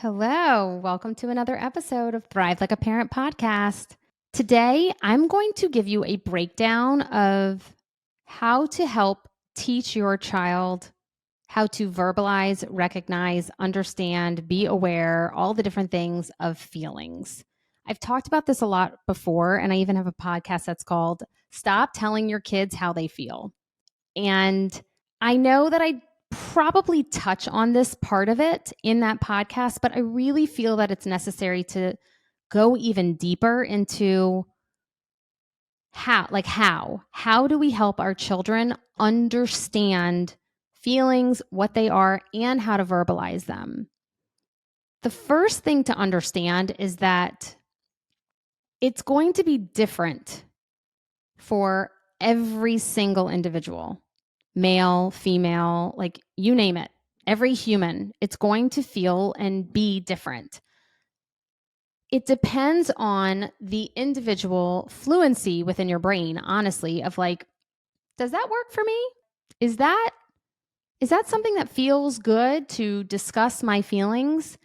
Hello, welcome to another episode of Thrive Like a Parent podcast. Today, I'm going to give you a breakdown of how to help teach your child how to verbalize, recognize, understand, be aware, all the different things of feelings. I've talked about this a lot before, and I even have a podcast that's called Stop Telling Your Kids How They Feel. And I know that I probably touch on this part of it in that podcast, but I really feel that it's necessary to go even deeper into how do we help our children understand feelings, what they are, and how to verbalize them. The first thing to understand is that it's going to be different for every single individual, male, female, like you name it, every human, it's going to feel and be different. It depends on the individual fluency within your brain, honestly, of like, does that work for me? Is that something that feels good to discuss my feelings?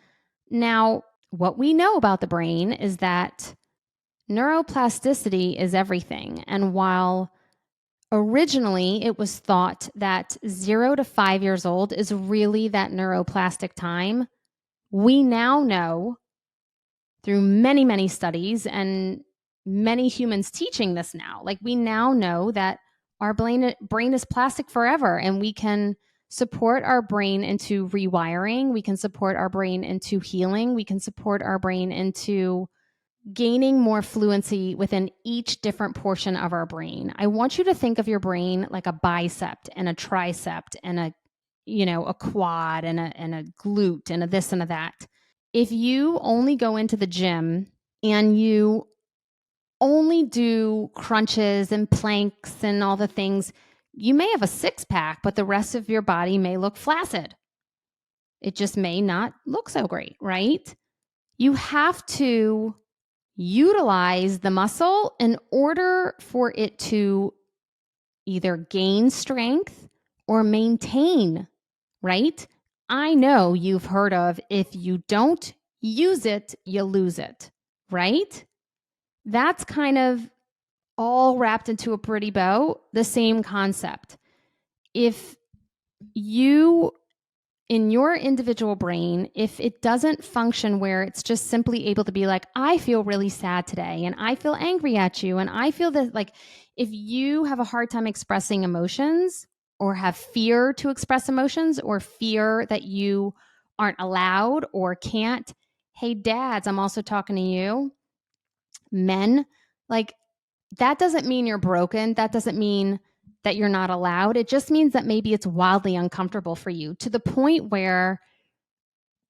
Now, what we know about the brain is that neuroplasticity is everything. And while originally it was thought that 0 to 5 years old is really that neuroplastic time, we now know through many, many studies and many humans teaching this now, like we now know that our brain is plastic forever, and we can support our brain into rewiring. We can support our brain into healing. We can support our brain into gaining more fluency within each different portion of our brain. I want you to think of your brain like a bicep and a tricep and a quad and a glute and a this and a that. If you only go into the gym and you only do crunches and planks and all the things, you may have a six pack, but the rest of your body may look flaccid. It just may not look so great, right? You have to utilize the muscle in order for it to either gain strength or maintain, right? I know you've heard of if you don't use it, you lose it, right? That's kind of all wrapped into a pretty bow, the same concept. If you, in your individual brain, if it doesn't function where it's just simply able to be like, I feel really sad today and I feel angry at you and I feel that, like, if you have a hard time expressing emotions or have fear to express emotions or fear that you aren't allowed or can't, hey, dads, I'm also talking to you, men, like, that doesn't mean you're broken. That doesn't mean that you're not allowed. It just means that maybe it's wildly uncomfortable for you, to the point where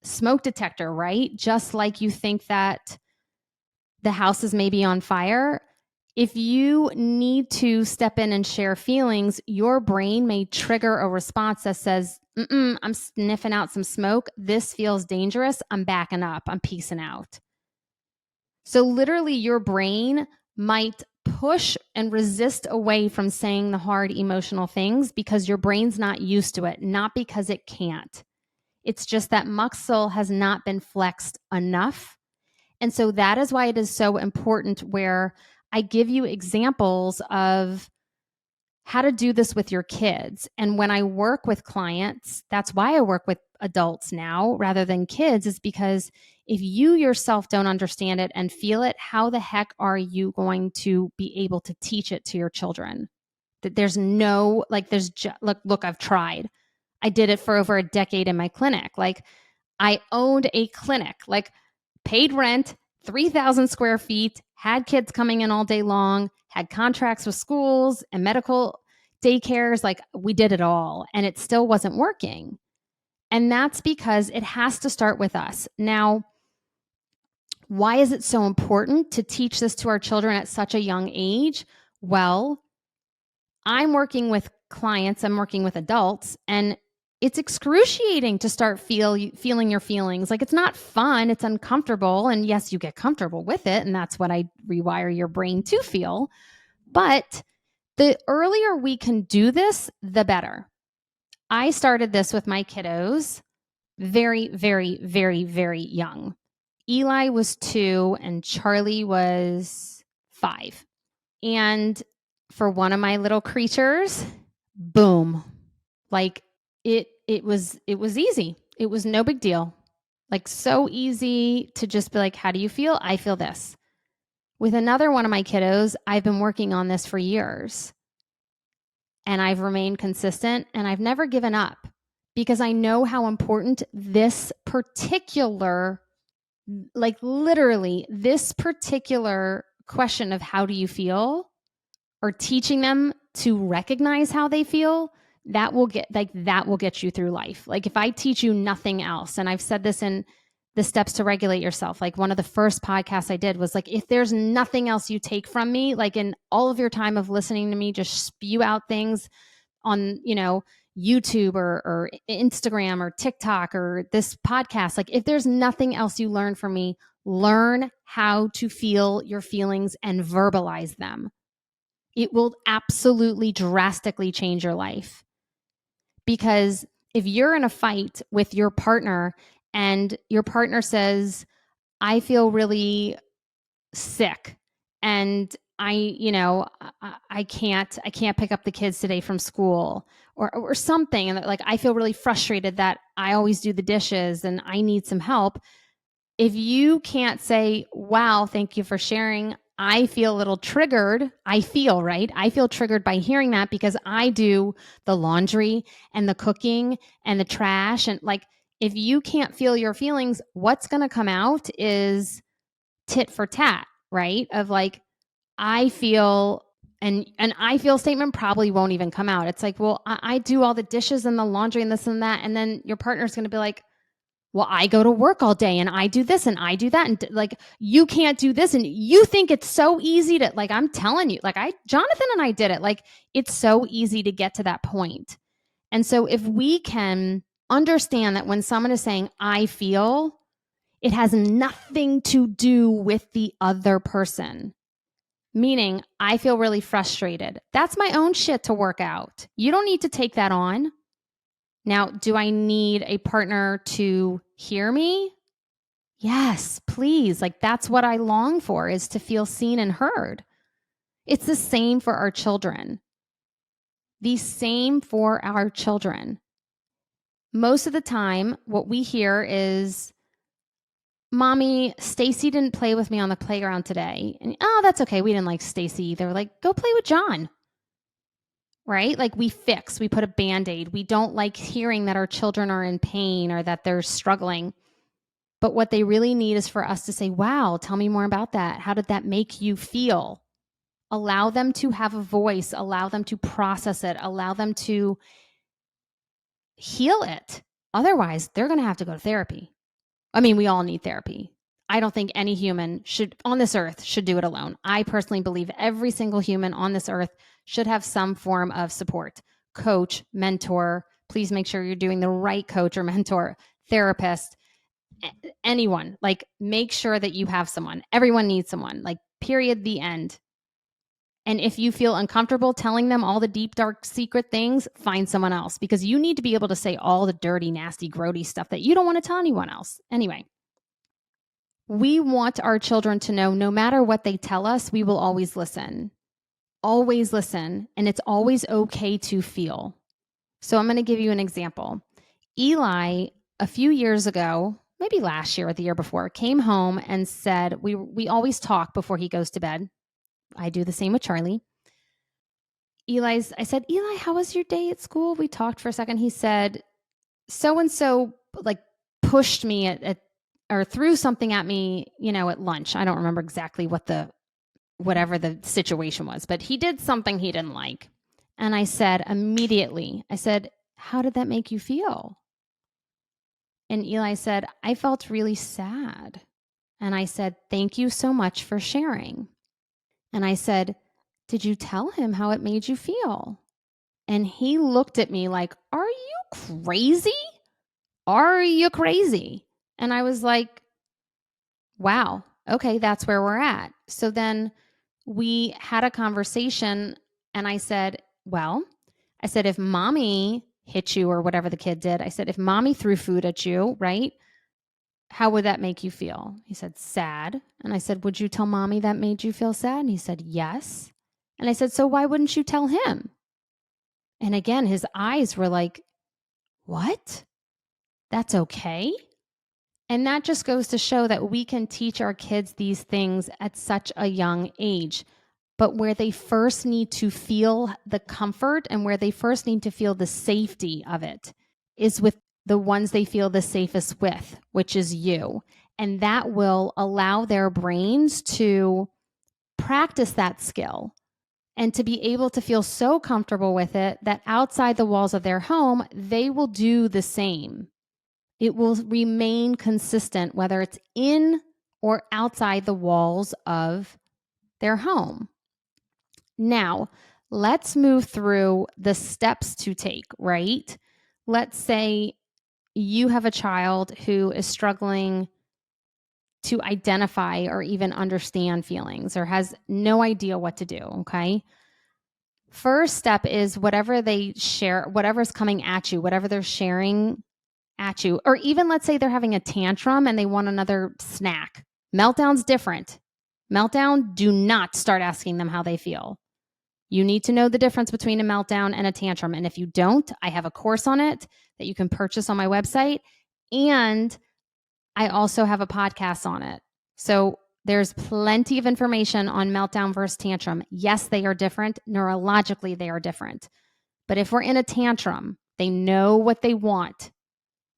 smoke detector, right? Just like you think that the house is maybe on fire. If you need to step in and share feelings, your brain may trigger a response that says, I'm sniffing out some smoke. This feels dangerous. I'm backing up. I'm peacing out. So literally your brain might push and resist away from saying the hard emotional things because your brain's not used to it, not because it can't. It's just that muscle has not been flexed enough. And so that is why it is so important, where I give you examples of how to do this with your kids. And when I work with clients, that's why I work with adults now rather than kids, is because if you yourself don't understand it and feel it, how the heck are you going to be able to teach it to your children? That there's no, like, look, I've tried. I did it for over a decade in my clinic. Like, I owned a clinic, like, paid rent, 3,000 square feet, had kids coming in all day long, had contracts with schools and medical daycares. Like, we did it all, and it still wasn't working. And that's because it has to start with us. Now, why is it so important to teach this to our children at such a young age? Well, I'm working with clients, I'm working with adults, and it's excruciating to start feeling your feelings. Like, it's not fun, it's uncomfortable. And yes, you get comfortable with it. And that's what I rewire your brain to feel. But the earlier we can do this, the better. I started this with my kiddos very, very, very, very young. Eli was 2 and Charlie was 5. And for one of my little creatures, boom. Like it was easy. It was no big deal. Like so easy to just be like, how do you feel? I feel this. With another one of my kiddos, I've been working on this for years. And I've remained consistent and I've never given up because I know how important this particular, like literally this particular question of how do you feel, or teaching them to recognize how they feel, that will get you through life. Like if I teach you nothing else, and I've said this in the steps to regulate yourself, like one of the first podcasts I did was like, if there's nothing else you take from me, like in all of your time of listening to me just spew out things on, YouTube or Instagram or TikTok or this podcast, like if there's nothing else you learn from me, learn how to feel your feelings and verbalize them. It will absolutely drastically change your life. Because if you're in a fight with your partner and your partner says, I feel really sick and I can't pick up the kids today from school or something. And like, I feel really frustrated that I always do the dishes and I need some help. If you can't say, wow, thank you for sharing, I feel a little triggered. I feel triggered by hearing that because I do the laundry and the cooking and the trash. And like, if you can't feel your feelings, what's going to come out is tit for tat, right? Of like, I feel, and an I feel statement probably won't even come out. It's like, well, I do all the dishes and the laundry and this and that. And then your partner's going to be like, well, I go to work all day and I do this and I do that. And like, you can't do this. And you think it's so easy to, like, I'm telling you, like Jonathan and I did it. Like, it's so easy to get to that point. And so if we can understand that when someone is saying, I feel, it has nothing to do with the other person. Meaning, I feel really frustrated. That's my own shit to work out. You don't need to take that on. Now, do I need a partner to hear me? Yes, please. Like that's what I long for, is to feel seen and heard. It's the same for our children. The same for our children. Most of the time, what we hear is, Mommy, Stacy didn't play with me on the playground today. And oh, that's okay. We didn't like Stacy either. Like, go play with John. Right? Like we put a Band-Aid. We don't like hearing that our children are in pain or that they're struggling. But what they really need is for us to say, wow, tell me more about that. How did that make you feel? Allow them to have a voice, allow them to process it, allow them to heal it. Otherwise, they're going to have to go to therapy. I mean, we all need therapy. I don't think any human on this earth should do it alone. I personally believe every single human on this earth should have some form of support. Coach, mentor, please make sure you're doing the right coach or mentor, therapist, anyone. Like, make sure that you have someone. Everyone needs someone, like, period, the end. And if you feel uncomfortable telling them all the deep, dark, secret things, find someone else, because you need to be able to say all the dirty, nasty, grody stuff that you don't want to tell anyone else. Anyway, we want our children to know no matter what they tell us, we will always listen. Always listen. And it's always okay to feel. So I'm going to give you an example. Eli, a few years ago, maybe last year or the year before, came home and said, we always talk before he goes to bed. I do the same with Charlie. I said, Eli, how was your day at school? We talked for a second. He said, so-and-so like pushed me or threw something at me, at lunch. I don't remember exactly whatever the situation was, but he did something he didn't like. And I said immediately, how did that make you feel? And Eli said, I felt really sad. And I said, thank you so much for sharing. And I said, did you tell him how it made you feel? And he looked at me like, are you crazy? Are you crazy? And I was like, wow, okay, that's where we're at. So then we had a conversation and I said, if Mommy hit you or whatever the kid did. I said, if mommy threw food at you, right? How would that make you feel? He said, sad. And I said, would you tell mommy that made you feel sad? And he said, yes. And I said, so why wouldn't you tell him? And again, his eyes were like, what? That's okay? And that just goes to show that we can teach our kids these things at such a young age. But where they first need to feel the comfort and where they first need to feel the safety of it is with the ones they feel the safest with, which is you. And that will allow their brains to practice that skill and to be able to feel so comfortable with it that outside the walls of their home, they will do the same. It will remain consistent, whether it's in or outside the walls of their home. Now, let's move through the steps to take, right? Let's say you have a child who is struggling to identify or even understand feelings or has no idea what to do, okay? First step is whatever they share, whatever's coming at you, whatever they're sharing at you, or even let's say they're having a tantrum and they want another snack. Meltdown's different. Meltdown, do not start asking them how they feel. You need to know the difference between a meltdown and a tantrum. And if you don't, I have a course on it that you can purchase on my website. And I also have a podcast on it. So there's plenty of information on meltdown versus tantrum. Yes, they are different. Neurologically, they are different. But if we're in a tantrum, they know what they want.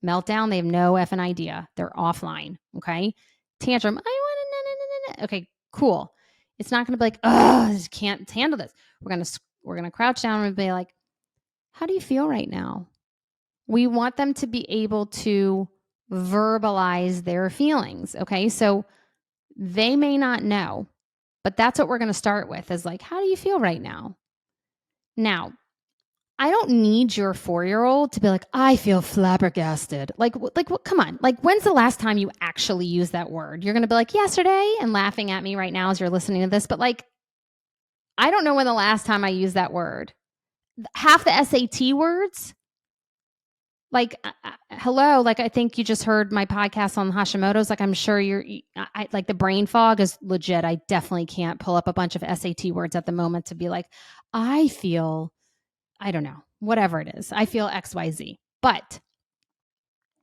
Meltdown, they have no effing idea. They're offline. Okay. Tantrum, I want to, okay, cool. It's not going to be like, oh, I just can't handle this. We're going to crouch down and be like, how do you feel right now? We want them to be able to verbalize their feelings. Okay. So they may not know, but that's what we're going to start with is like, how do you feel right now? Now, I don't need your 4-year-old to be like, I feel flabbergasted. Like, come on. Like, when's the last time you actually used that word? You're going to be like, yesterday, and laughing at me right now as you're listening to this. But like, I don't know when the last time I used that word. Half the SAT words, like, hello, like, I think you just heard my podcast on Hashimoto's. Like, I'm sure like the brain fog is legit. I definitely can't pull up a bunch of SAT words at the moment to be like, I feel, I don't know, whatever it is. I feel XYZ. But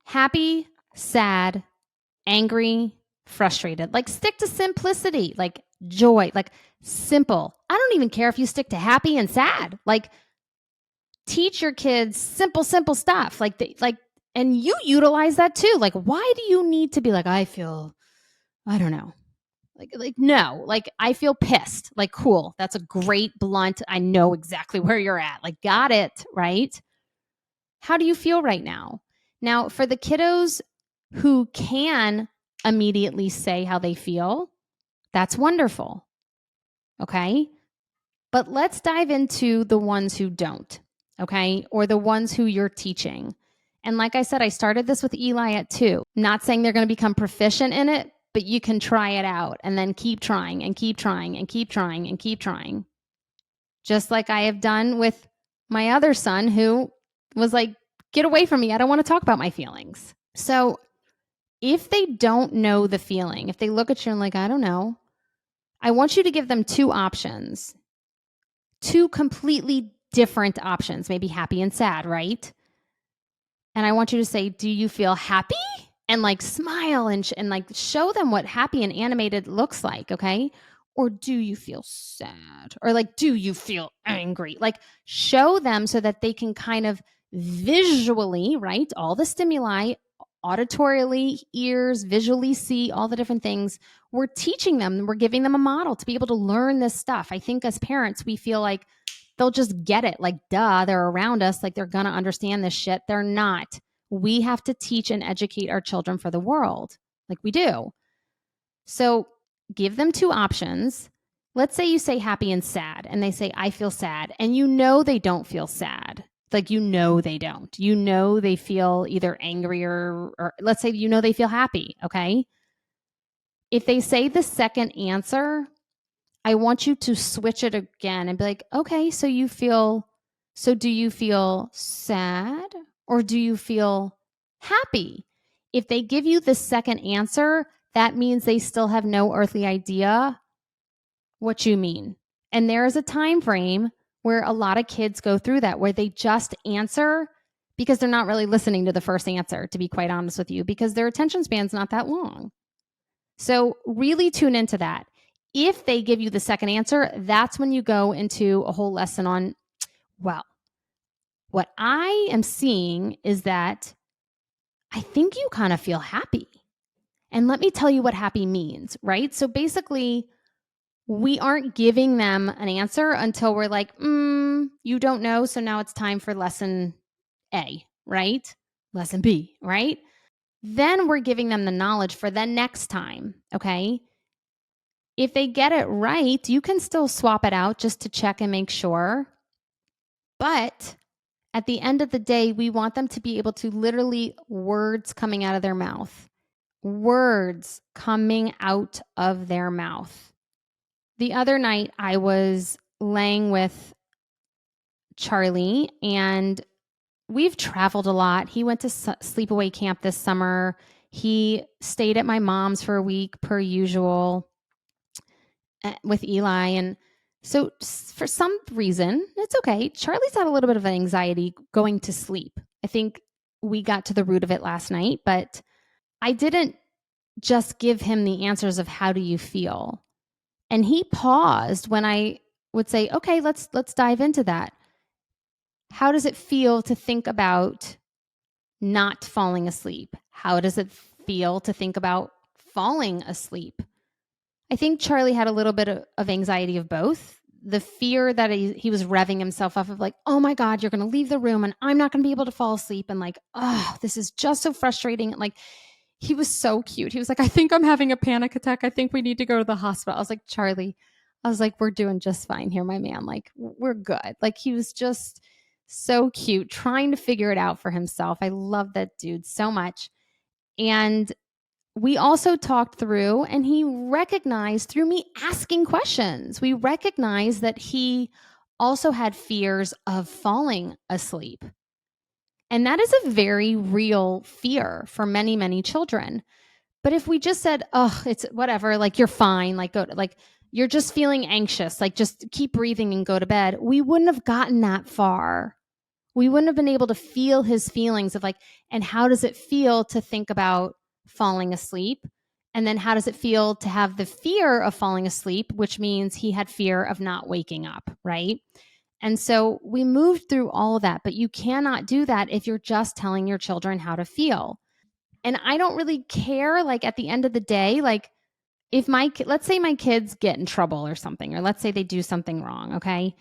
happy, sad, angry, frustrated. Like, stick to simplicity, like joy, like simple. I don't even care if you stick to happy and sad. Like, teach your kids simple stuff. And you utilize that too. Like, why do you need to be like, I feel, I don't know. No, like, I feel pissed. Like, cool. That's a great blunt. I know exactly where you're at. Like, got it, right? How do you feel right now? Now, for the kiddos who can immediately say how they feel, that's wonderful. Okay. But let's dive into the ones who don't. Okay. Or the ones who you're teaching. And like I said, I started this with Eli at 2. Not saying they're going to become proficient in it, but you can try it out and then keep trying and keep trying and keep trying and keep trying. Just like I have done with my other son who was like, get away from me. I don't want to talk about my feelings. So if they don't know the feeling, if they look at you and like, I don't know, I want you to give them 2 options, 2 completely different options, maybe happy and sad, right? And I want you to say, do you feel happy? And like smile and like show them what happy and animated looks like, okay? Or do you feel sad? Or like, do you feel angry? Like, show them so that they can kind of visually, right? All the stimuli, auditorially, ears, visually see all the different things. We're teaching them, we're giving them a model to be able to learn this stuff. I think as parents, we feel like they'll just get it. Like, duh, they're around us. Like, they're going to understand this shit. They're not. We have to teach and educate our children for the world, like we do. So give them 2 options. Let's say you say happy and sad, and they say, I feel sad. And you know they don't feel sad. Like, you know they don't. You know they feel either angry or let's say you know they feel happy, okay? If they say the second answer, I want you to switch it again and be like, okay, so you feel So do you feel sad or do you feel happy? If they give you the second answer, that means they still have no earthly idea what you mean. And there is a time frame where a lot of kids go through that, where they just answer because they're not really listening to the first answer, to be quite honest with you, because their attention span's not that long. So really tune into that. If they give you the second answer, that's when you go into a whole lesson on, well, what I am seeing is that I think you kind of feel happy. And let me tell you what happy means, right? So basically, we aren't giving them an answer until we're like, you don't know. So now it's time for lesson A, right? Lesson B, right? Then we're giving them the knowledge for the next time, okay? If they get it right, you can still swap it out just to check and make sure. But at the end of the day, we want them to be able to literally words coming out of their mouth. Words coming out of their mouth. The other night, I was laying with Charlie, and we've traveled a lot. He went to sleepaway camp this summer. He stayed at my mom's for a week, per usual, with Eli. And so, for some reason, it's okay. Charlie's had a little bit of anxiety going to sleep. I think we got to the root of it last night, but I didn't just give him the answers of how do you feel. And he paused when I would say, okay, let's dive into that. How does it feel to think about not falling asleep? How does it feel to think about falling asleep? I think Charlie had a little bit of anxiety of both. The fear that he was revving himself up of like, oh my God, you're going to leave the room and I'm not going to be able to fall asleep. And like, oh, this is just so frustrating. And like, he was so cute. He was like, I think I'm having a panic attack. I think we need to go to the hospital. I was like, Charlie, I was like, we're doing just fine here, my man. Like, we're good. Like, he was just so cute, trying to figure it out for himself. I love that dude so much. And we also talked through, and he recognized through me asking questions, we recognized that he also had fears of falling asleep. And that is a very real fear for many, many children. But if we just said, oh, it's whatever, like you're fine, like go to, like you're just feeling anxious, like just keep breathing and go to bed, we wouldn't have gotten that far. We wouldn't have been able to feel his feelings of like, and how does it feel to think about falling asleep? And then how does it feel to have the fear of falling asleep, which means he had fear of not waking up, right? And so we moved through all of that, but you cannot do that if you're just telling your children how to feel. And I don't really care, like at the end of the day, like if let's say my kids get in trouble or something, or let's say they do something wrong, okay?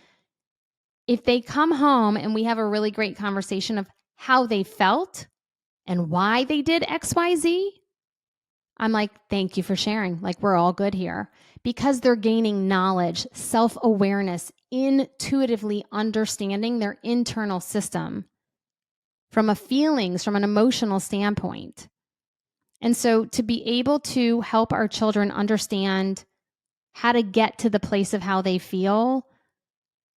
If they come home and we have a really great conversation of how they felt and why they did XYZ, I'm like, thank you for sharing. Like, we're all good here because they're gaining knowledge, self awareness, intuitively understanding their internal system from a feelings, from an emotional standpoint. And so to be able to help our children understand how to get to the place of how they feel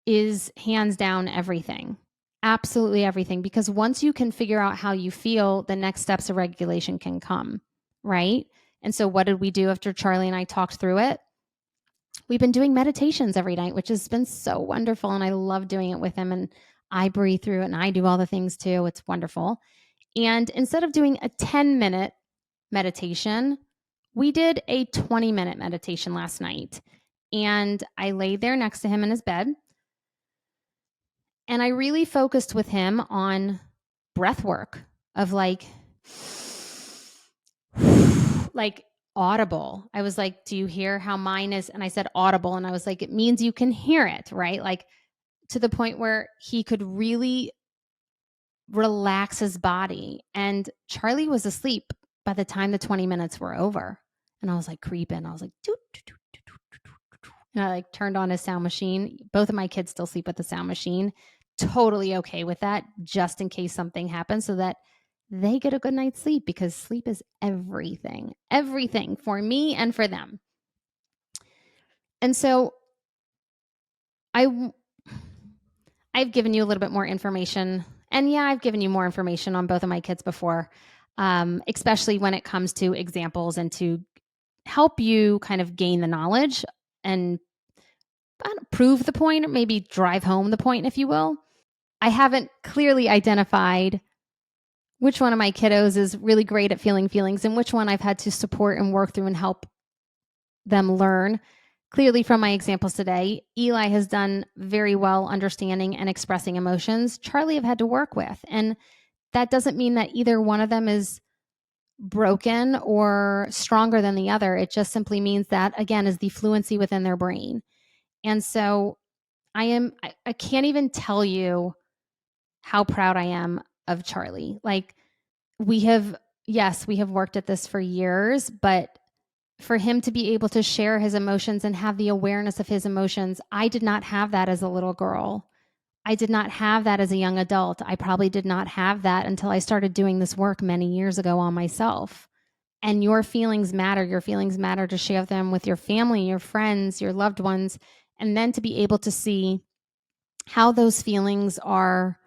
is hands down everything. Absolutely everything. Because once you can figure out how you feel, the next steps of regulation can come, right? And so what did we do after Charlie and I talked through it? We've been doing meditations every night, which has been so wonderful. And I love doing it with him. And I breathe through it and I do all the things too. It's wonderful. And instead of doing a 10-minute meditation, we did a 20-minute meditation last night. And I laid there next to him in his bed. And I really focused with him on breath work of like audible. I was like, do you hear how mine is? And I said audible. And I was like, it means you can hear it, right? Like to the point where he could really relax his body. And Charlie was asleep by the time the 20 minutes were over. And I was like creeping. I was like, doo, doo, doo, doo, doo, doo, doo. And I like turned on his sound machine. Both of my kids still sleep with the sound machine. Totally okay with that, just in case something happens, so that they get a good night's sleep, because sleep is everything for me and for them. And so I I've given you a little bit more information. And yeah, I've given you more information on both of my kids before, especially when it comes to examples and to help you kind of gain the knowledge and prove the point or maybe drive home the point, if you will. I haven't clearly identified which one of my kiddos is really great at feeling feelings and which one I've had to support and work through and help them learn. Clearly, from my examples today, Eli has done very well understanding and expressing emotions. Charlie, I've had to work with. And that doesn't mean that either one of them is broken or stronger than the other. It just simply means that, again, is the fluency within their brain. And so I can't even tell you how proud I am of Charlie. Like, we have worked at this for years, but for him to be able to share his emotions and have the awareness of his emotions, I did not have that as a little girl. I did not have that as a young adult. I probably did not have that until I started doing this work many years ago on myself. And your feelings matter. Your feelings matter to share them with your family, your friends, your loved ones, and then to be able to see how those feelings are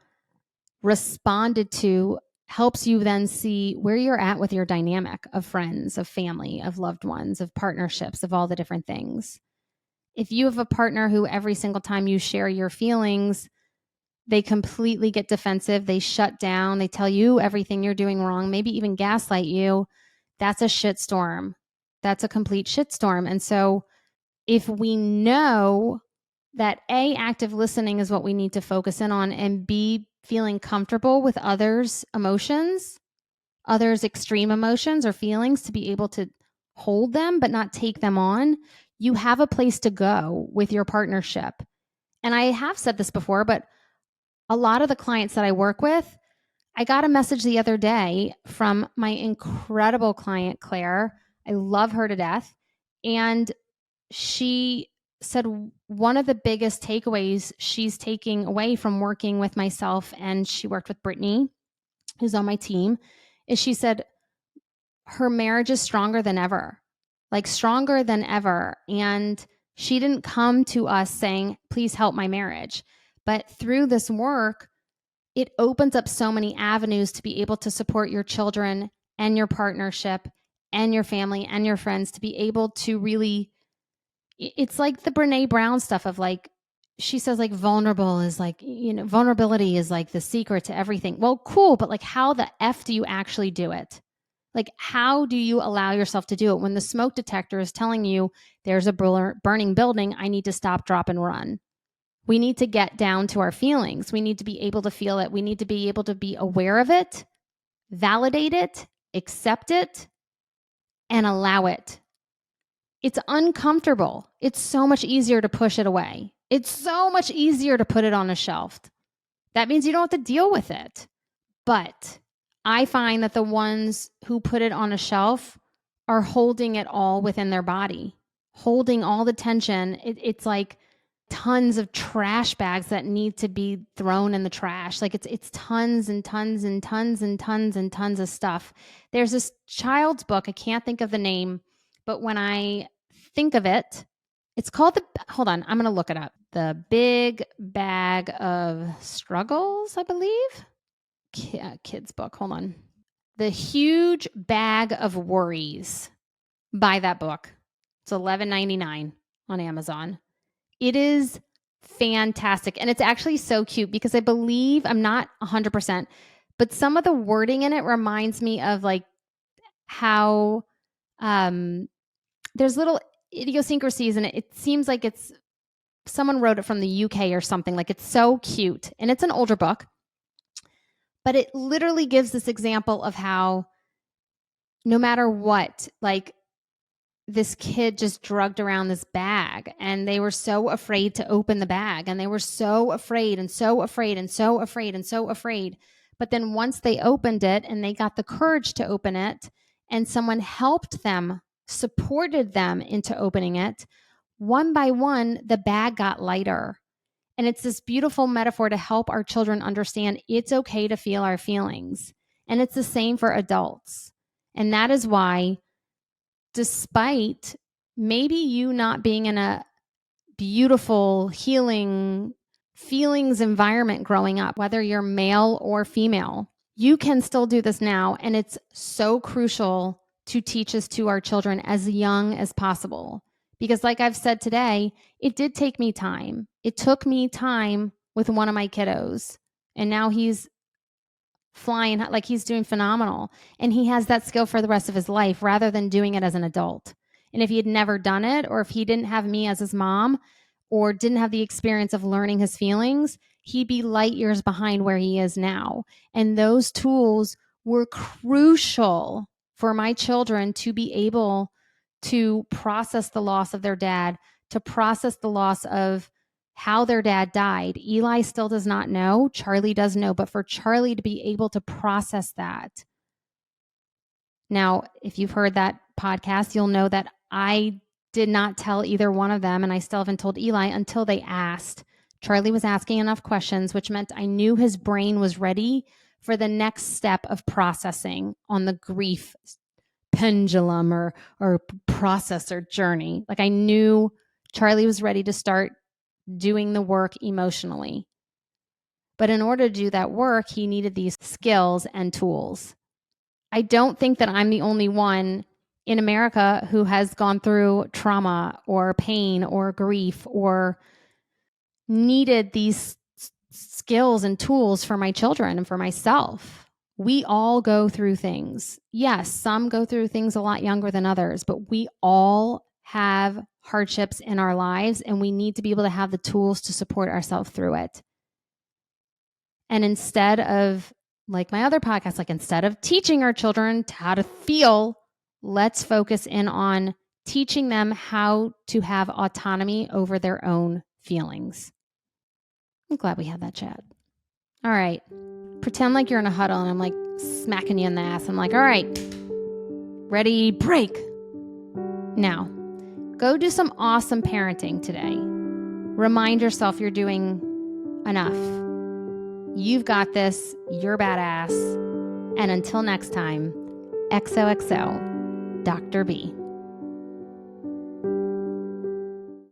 responded to helps you then see where you're at with your dynamic of friends, of family, of loved ones, of partnerships, of all the different things. If you have a partner who every single time you share your feelings, they completely get defensive, they shut down, they tell you everything you're doing wrong, maybe even gaslight you, that's a shitstorm. That's a complete shitstorm. And so if we know that A, active listening is what we need to focus in on, and B, feeling comfortable with others' emotions, others' extreme emotions or feelings, to be able to hold them but not take them on, you have a place to go with your partnership. And I have said this before, but a lot of the clients that I work with, I got a message the other day from my incredible client, Claire. I love her to death. And she said one of the biggest takeaways she's taking away from working with myself, and she worked with Brittany, who's on my team, is she said her marriage is stronger than ever, like stronger than ever. And she didn't come to us saying, please help my marriage. But through this work, it opens up so many avenues to be able to support your children and your partnership and your family and your friends, to be able to really, it's like the Brene Brown stuff of like, she says like vulnerable is like, vulnerability is like the secret to everything. Well, cool. But like, how the F do you actually do it? Like, how do you allow yourself to do it when the smoke detector is telling you there's a burning building? I need to stop, drop, and run. We need to get down to our feelings. We need to be able to feel it. We need to be able to be aware of it, validate it, accept it, and allow it. It's uncomfortable. It's so much easier to push it away. It's so much easier to put it on a shelf. That means you don't have to deal with it. But I find that the ones who put it on a shelf are holding it all within their body, holding all the tension. It's like tons of trash bags that need to be thrown in the trash. Like it's tons and tons and tons and tons and tons of stuff. There's this child's book. I can't think of the name, but when I think of it, it's called hold on, I'm going to look it up. The Big Bag of Struggles, I believe. Kids book. Hold on. The Huge Bag of Worries. Buy that book. It's $11.99 on Amazon. It is fantastic. And it's actually so cute because I believe, I'm not 100%, but some of the wording in it reminds me of like how there's little idiosyncrasies in it. It seems like it's someone wrote it from the UK or something. Like, it's so cute. And it's an older book, but it literally gives this example of how no matter what, like, this kid just drugged around this bag and they were so afraid to open the bag, and they were so afraid and so afraid and so afraid and so afraid. But then once they opened it and they got the courage to open it, and someone helped them, supported them into opening it, one by one, the bag got lighter. And it's this beautiful metaphor to help our children understand it's okay to feel our feelings. And it's the same for adults. And that is why, despite maybe you not being in a beautiful, healing, feelings environment growing up, whether you're male or female. You can still do this now, and it's so crucial to teach this to our children as young as possible. Because like I've said today, it did take me time. It took me time with one of my kiddos, and now he's flying, like he's doing phenomenal. And he has that skill for the rest of his life rather than doing it as an adult. And if he had never done it, or if he didn't have me as his mom, or didn't have the experience of learning his feelings, he'd be light years behind where he is now. And those tools were crucial for my children to be able to process the loss of their dad, to process the loss of how their dad died. Eli still does not know. Charlie does know, but for Charlie to be able to process that. Now, if you've heard that podcast, you'll know that I did not tell either one of them, and I still haven't told Eli until they asked. Charlie was asking enough questions, which meant I knew his brain was ready for the next step of processing on the grief pendulum or processor journey. Like I knew Charlie was ready to start doing the work emotionally. But in order to do that work, he needed these skills and tools. I don't think that I'm the only one in America who has gone through trauma or pain or grief or needed these skills and tools for my children and for myself. We all go through things. Yes, some go through things a lot younger than others, but we all have hardships in our lives, and we need to be able to have the tools to support ourselves through it. And instead of, like my other podcast, like instead of teaching our children how to feel, let's focus in on teaching them how to have autonomy over their own feelings. I'm glad we had that chat. All right. Pretend like you're in a huddle and I'm like smacking you in the ass. I'm like, all right, ready, break. Now, go do some awesome parenting today. Remind yourself you're doing enough. You've got this. You're badass. And until next time, XOXO, Dr. B.